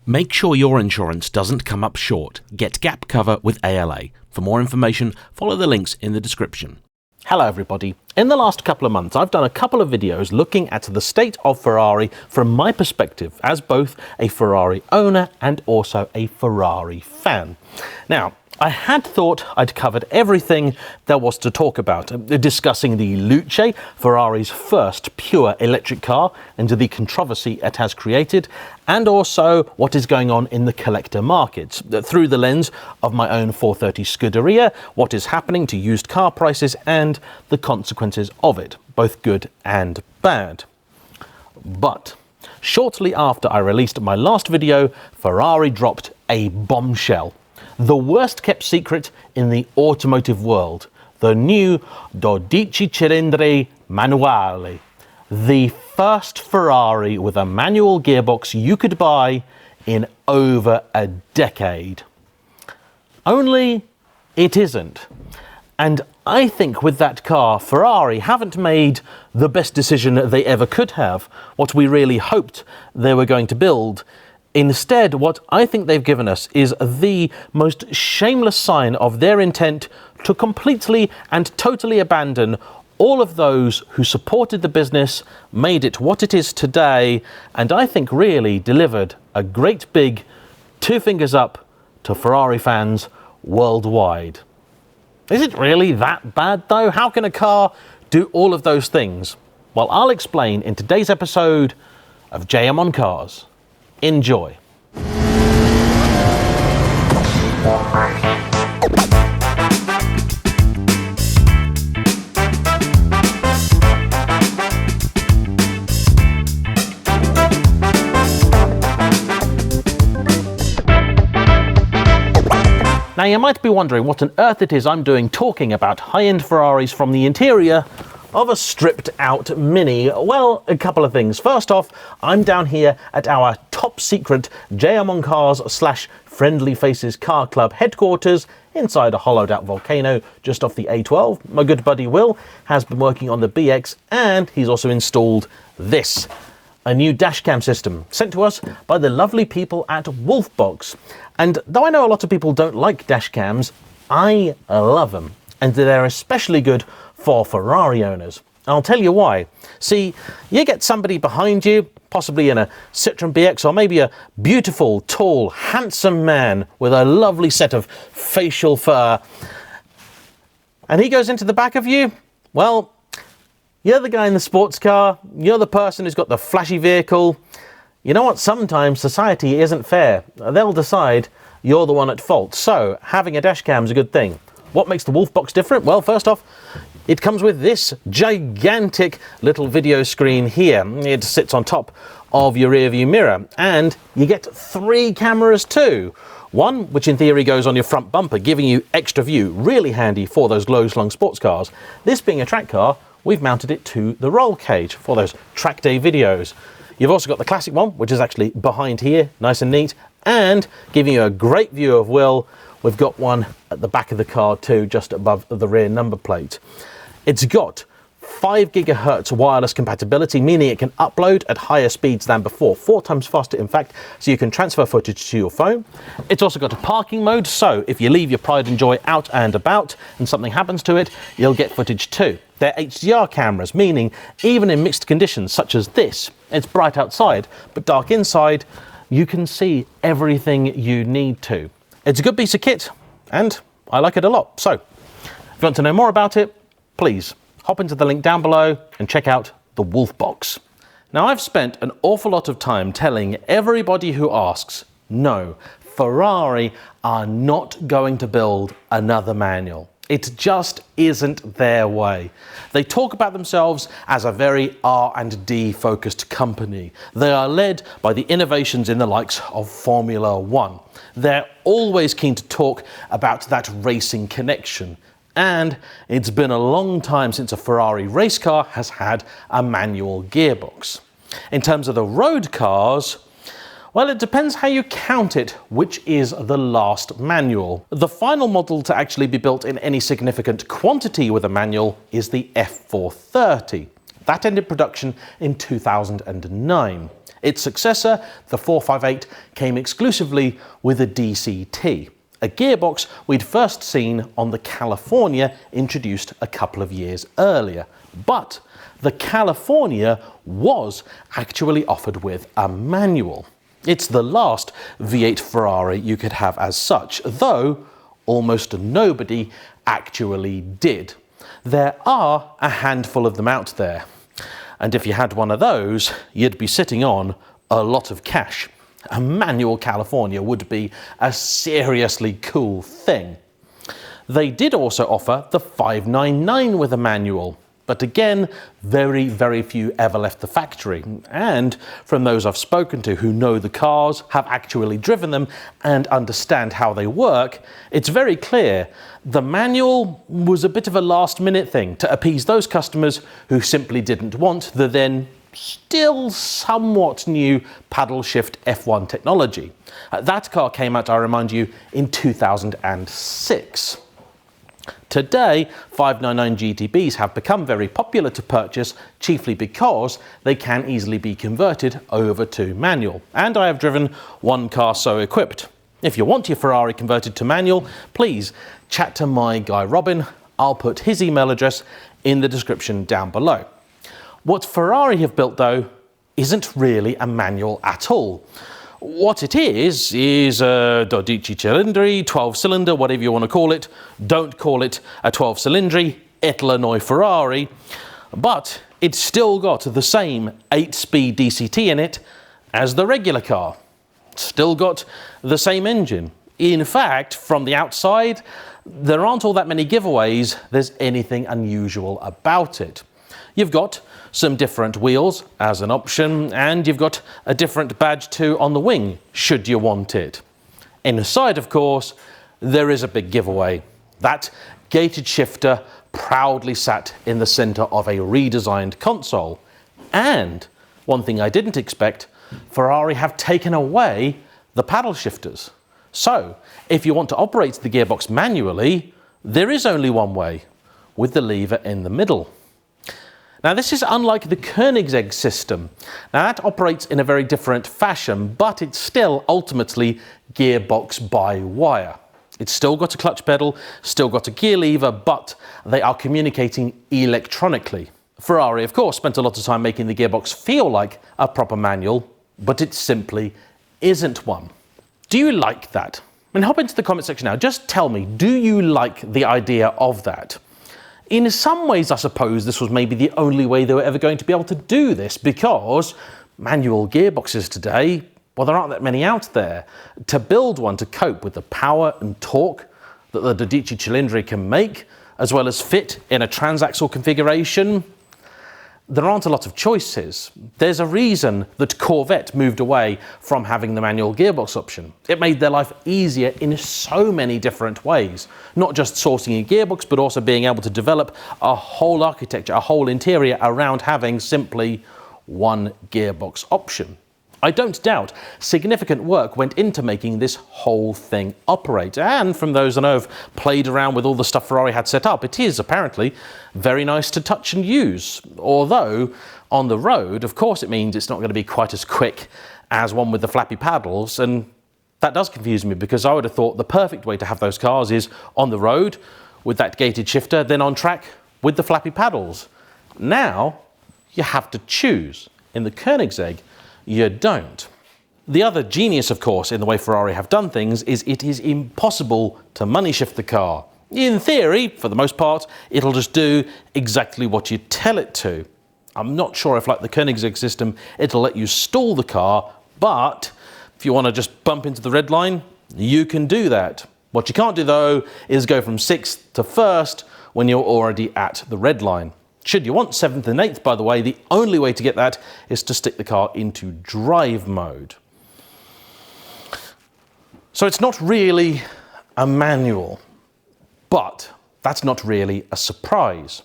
Make sure your insurance doesn't come up short. Get gap cover with ALA. For more information, follow the links in the description. Hello everybody. In the last couple of months, I've done a couple of videos looking at the state of Ferrari from my perspective as both a Ferrari owner and also a Ferrari fan. Now, I had thought I'd covered everything there was to talk about, discussing the Luce, Ferrari's first pure electric car, and the controversy it has created, and also what is going on in the collector markets, through the lens of my own 430 Scuderia, what is happening to used car prices, and the consequences of it, both good and bad. But shortly after I released my last video, Ferrari dropped a bombshell. The worst kept secret in the automotive world, the new 12Cilindri Manuale, the first Ferrari with a manual gearbox you could buy in over a decade. Only it isn't. And I think with that car, Ferrari haven't made the best decision they ever could have, what we really hoped they were going to build. Instead, what I think they've given us is the most shameless sign of their intent to completely and totally abandon all of those who supported the business, made it what it is today, and I think really delivered a great big 2 fingers up to Ferrari fans worldwide. Is it really that bad though? How can a car do all of those things? Well, I'll explain in today's episode of JayEmm on Cars. Enjoy. Now you might be wondering what on earth it is I'm doing talking about high-end Ferraris from the interior of a stripped out Mini. Well, a couple of things. First off, I'm down here at our top secret JayEmm on Cars / Friendly Faces Car Club headquarters inside a hollowed out volcano just off the A12. My good buddy Will has been working on the BX, and he's also installed this, a new dashcam system sent to us by the lovely people at Wolfbox. And though I know a lot of people don't like dashcams, I love them, and they're especially good for Ferrari owners. I'll tell you why. See, you get somebody behind you, possibly in a Citroen BX, or maybe a beautiful, tall, handsome man with a lovely set of facial fur, and he goes into the back of you. Well, you're the guy in the sports car, you're the person who's got the flashy vehicle. You know what? Sometimes society isn't fair. They'll decide you're the one at fault. So having a dashcam is a good thing. What makes the Wolfbox different? Well, first off, it comes with this gigantic little video screen here. It sits on top of your rear view mirror, and you get 3 cameras too. One, which in theory goes on your front bumper, giving you extra view, really handy for those low-slung sports cars. This being a track car, we've mounted it to the roll cage for those track day videos. You've also got the classic one, which is actually behind here, nice and neat, and giving you a great view of Will. We've got one at the back of the car too, just above the rear number plate. It's got 5 GHz wireless compatibility, meaning it can upload at higher speeds than before, 4 times faster in fact, so you can transfer footage to your phone. It's also got a parking mode, so if you leave your Pride and Joy out and about and something happens to it, you'll get footage too. They're HDR cameras, meaning even in mixed conditions such as this, it's bright outside but dark inside, you can see everything you need to. It's a good piece of kit, and I like it a lot. So, if you want to know more about it, please hop into the link down below and check out the Wolfbox. Now, I've spent an awful lot of time telling everybody who asks, no, Ferrari are not going to build another manual. It just isn't their way. They talk about themselves as a very R&D focused company. They are led by the innovations in the likes of Formula One. They're always keen to talk about that racing connection. And it's been a long time since a Ferrari race car has had a manual gearbox. In terms of the road cars, well, it depends how you count it, which is the last manual. The final model to actually be built in any significant quantity with a manual is the F430. That ended production in 2009. Its successor, the 458, came exclusively with a DCT, a gearbox we'd first seen on the California, introduced a couple of years earlier. But the California was actually offered with a manual. It's the last V8 Ferrari you could have as such, though almost nobody actually did. There are a handful of them out there, and if you had one of those, you'd be sitting on a lot of cash. A manual California would be a seriously cool thing. They did also offer the 599 with a manual, but again, very, very few ever left the factory. And from those I've spoken to who know the cars, have actually driven them, and understand how they work, it's very clear the manual was a bit of a last-minute thing to appease those customers who simply didn't want the then still somewhat new paddle shift F1 technology. That car came out, I remind you, in 2006. Today, 599 GTBs have become very popular to purchase, chiefly because they can easily be converted over to manual. And I have driven one car so equipped. If you want your Ferrari converted to manual, please chat to my guy Robin. I'll put his email address in the description down below. What Ferrari have built, though, isn't really a manual at all. What it is a 12Cilindri, 12-cylinder, whatever you want to call it. Don't call it a 12-Cilindri, it'll annoy Ferrari. But it's still got the same 8-speed DCT in it as the regular car. Still got the same engine. In fact, from the outside, there aren't all that many giveaways there's anything unusual about it. You've got some different wheels as an option, and you've got a different badge too on the wing, should you want it. Inside, of course, there is a big giveaway. That gated shifter proudly sat in the center of a redesigned console. And one thing I didn't expect, Ferrari have taken away the paddle shifters. So, if you want to operate the gearbox manually, there is only one way, with the lever in the middle. Now, this is unlike the Koenigsegg system. Now, that operates in a very different fashion, but it's still ultimately gearbox by wire. It's still got a clutch pedal, still got a gear lever, but they are communicating electronically. Ferrari, of course, spent a lot of time making the gearbox feel like a proper manual, but it simply isn't one. Do you like that? I mean, hop into the comment section now. Just tell me, do you like the idea of that? In some ways, I suppose this was maybe the only way they were ever going to be able to do this, because manual gearboxes today, well, there aren't that many out there. To build one to cope with the power and torque that the 12Cilindri can make, as well as fit in a transaxle configuration, there aren't a lot of choices. There's a reason that Corvette moved away from having the manual gearbox option. It made their life easier in so many different ways. Not just sourcing a gearbox, but also being able to develop a whole architecture, a whole interior around having simply one gearbox option. I don't doubt significant work went into making this whole thing operate. And from those I know have played around with all the stuff Ferrari had set up, it is apparently very nice to touch and use. Although on the road, of course, it means it's not going to be quite as quick as one with the flappy paddles. And that does confuse me, because I would have thought the perfect way to have those cars is on the road with that gated shifter, then on track with the flappy paddles. Now you have to choose. In the Koenigsegg, you don't. The other genius, of course, in the way Ferrari have done things is it is impossible to money shift the car. In theory, for the most part, it'll just do exactly what you tell it to. I'm not sure if, like the Koenigsegg system, it'll let you stall the car, but if you want to just bump into the red line, you can do that. What you can't do, though, is go from 6th to 1st when you're already at the red line. Should you want 7th and 8th, by the way, the only way to get that is to stick the car into drive mode. So it's not really a manual, but that's not really a surprise.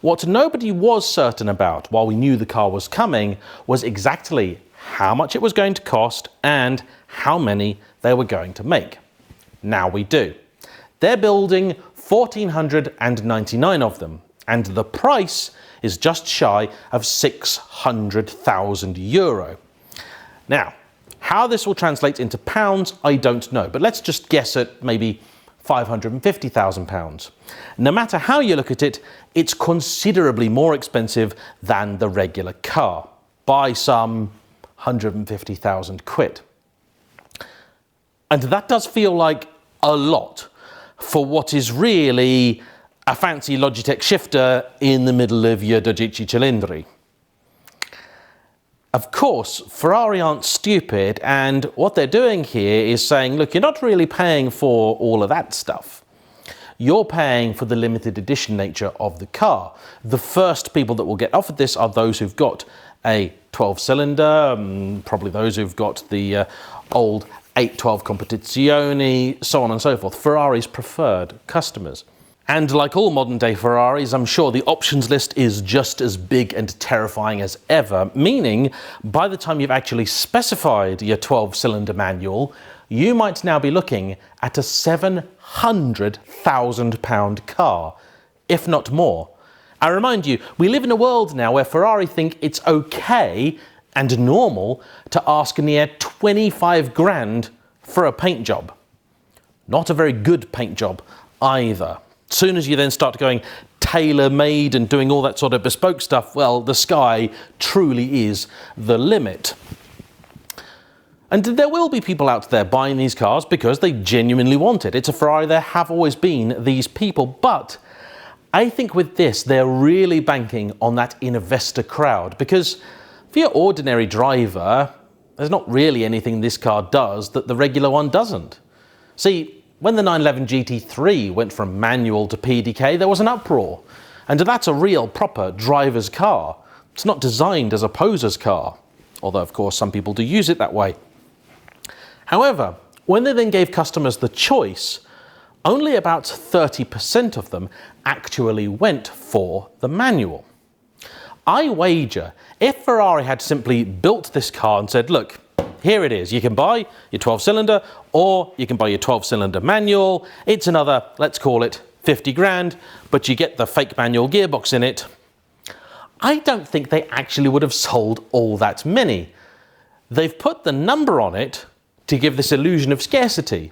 What nobody was certain about while we knew the car was coming was exactly how much it was going to cost and how many they were going to make. Now we do. They're building 1,499 of them, and the price is just shy of €600,000. Now, how this will translate into pounds, I don't know, but let's just guess at maybe £550,000. No matter how you look at it, it's considerably more expensive than the regular car by some 150,000 quid. And that does feel like a lot for what is really a fancy Logitech shifter in the middle of your 12Cilindri. Of course, Ferrari aren't stupid, and what they're doing here is saying, look, you're not really paying for all of that stuff. You're paying for the limited edition nature of the car. The first people that will get offered this are those who've got a 12-cylinder, probably those who've got the old 812 Competizione, so on and so forth. Ferrari's preferred customers. And like all modern day Ferraris, I'm sure the options list is just as big and terrifying as ever, meaning by the time you've actually specified your 12-cylinder manual, you might now be looking at a £700,000 car, if not more. I remind you, we live in a world now where Ferrari think it's okay and normal to ask near 25 grand for a paint job. Not a very good paint job either. As soon as you then start going tailor-made and doing all that sort of bespoke stuff, well, the sky truly is the limit. And there will be people out there buying these cars because they genuinely want it. It's a Ferrari, there have always been these people, but I think with this, they're really banking on that investor crowd, because for your ordinary driver, there's not really anything this car does that the regular one doesn't. See, when the 911 GT3 went from manual to PDK, there was an uproar. And that's a real proper driver's car. It's not designed as a poser's car, although of course some people do use it that way. However, when they then gave customers the choice, only about 30% of them actually went for the manual. I wager if Ferrari had simply built this car and said, look, here it is, you can buy your 12-cylinder or you can buy your 12-cylinder manual. It's another, let's call it 50 grand, but you get the fake manual gearbox in it. I don't think they actually would have sold all that many. They've put the number on it to give this illusion of scarcity.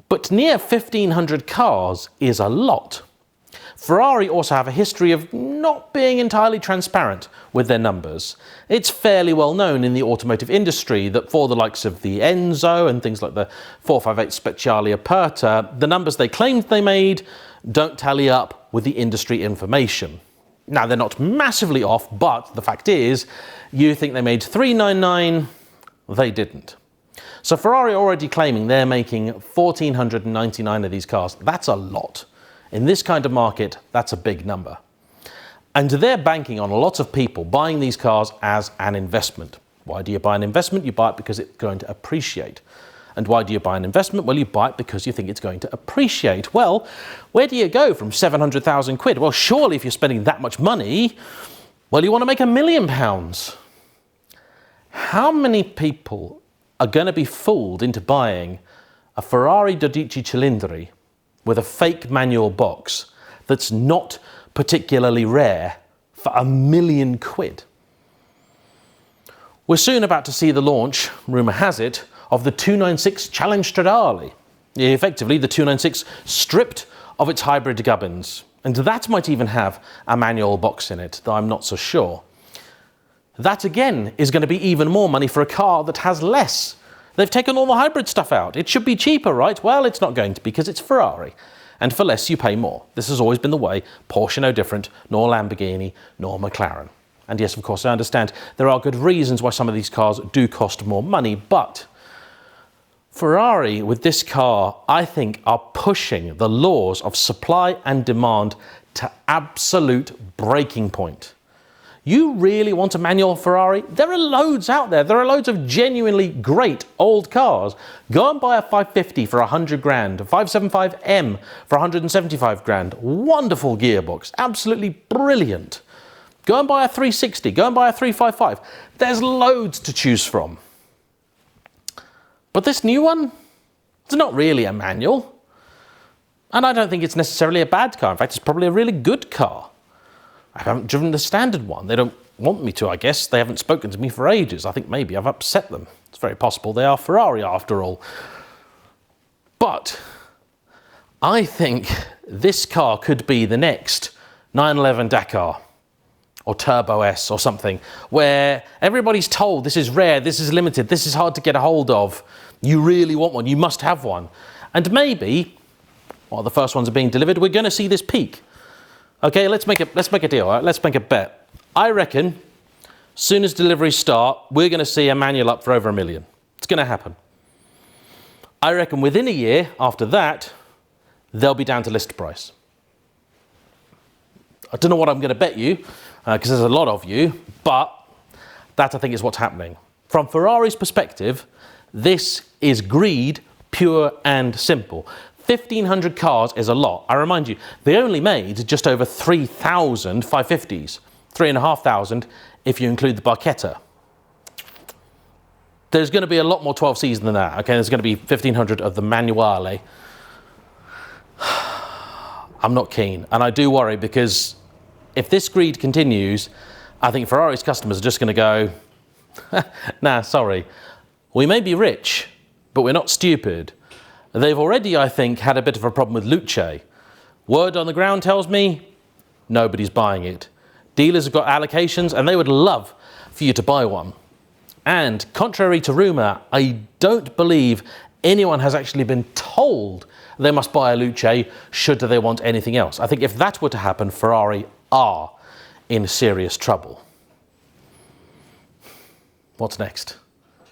But near 1,500 cars is a lot. Ferrari also have a history of not being entirely transparent with their numbers. It's fairly well known in the automotive industry that for the likes of the Enzo and things like the 458 Speciale Aperta, the numbers they claimed they made don't tally up with the industry information. Now, they're not massively off, but the fact is, you think they made 399, they didn't. So Ferrari already claiming they're making 1,499 of these cars. That's a lot. In this kind of market, that's a big number. And they're banking on lots of people buying these cars as an investment. Why do you buy an investment? You buy it because it's going to appreciate. And why do you buy an investment? Well, you buy it because you think it's going to appreciate. Well, where do you go from 700,000 quid? Well, surely if you're spending that much money, well, you want to make £1 million. How many people are going to be fooled into buying a Ferrari 12Cilindri with a fake manual box that's not particularly rare for £1 million? We're soon about to see the launch, rumour has it, of the 296 Challenge Stradale. Effectively, the 296 stripped of its hybrid gubbins. And that might even have a manual box in it, though I'm not so sure. That again is going to be even more money for a car that has less. They've taken all the hybrid stuff out. It should be cheaper, right? Well, it's not going to be because it's Ferrari. And for less, you pay more. This has always been the way. Porsche no different, nor Lamborghini, nor McLaren. And yes, of course, I understand there are good reasons why some of these cars do cost more money, but Ferrari, with this car, I think, are pushing the laws of supply and demand to absolute breaking point. You really want a manual Ferrari? There are loads out there. There are loads of genuinely great old cars. Go and buy a 550 for 100 grand, a 575M for 175 grand. Wonderful gearbox, absolutely brilliant. Go and buy a 360, go and buy a 355. There's loads to choose from. But this new one, it's not really a manual. And I don't think it's necessarily a bad car. In fact, it's probably a really good car. I haven't driven the standard one. They don't want me to, I guess. They haven't spoken to me for ages. I think maybe I've upset them. It's very possible. They are Ferrari after all. But I think this car could be the next 911 Dakar or Turbo S or something, where everybody's told this is rare, this is limited, this is hard to get a hold of. You really want one, you must have one. And maybe, while the first ones are being delivered, we're going to see this peak. Okay, let's make a deal, right? Let's make a bet. I reckon, as soon as deliveries start, we're going to see a manual up for over $1 million. It's going to happen. I reckon within a year after that, they'll be down to list price. I don't know what I'm going to bet you, because there's a lot of you, but that I think is what's happening. From Ferrari's perspective, this is greed, pure and simple. 1,500 cars is a lot. I remind you, they only made just over 3,000 550s, 3,500 if you include the Barchetta. There's going to be a lot more 12Cs than that. Okay, there's going to be 1,500 of the Manuale. I'm not keen, and I do worry, because if this greed continues, I think Ferrari's customers are just going to go, nah, sorry. We may be rich, but we're not stupid. They've already, I think, had a bit of a problem with Luce. Word on the ground tells me nobody's buying it. Dealers have got allocations, and they would love for you to buy one. And contrary to rumour, I don't believe anyone has actually been told they must buy a Luce should they want anything else. I think if that were to happen, Ferrari are in serious trouble. What's next?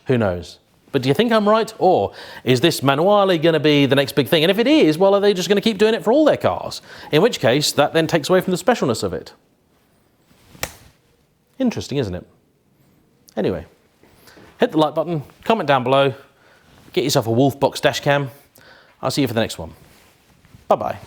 Who knows? But do you think I'm right? Or is this Manuale going to be the next big thing? And if it is, well, are they just going to keep doing it for all their cars? In which case, that then takes away from the specialness of it. Interesting, isn't it? Anyway, hit the like button, comment down below, get yourself a Wolfbox dash cam. I'll see you for the next one. Bye-bye.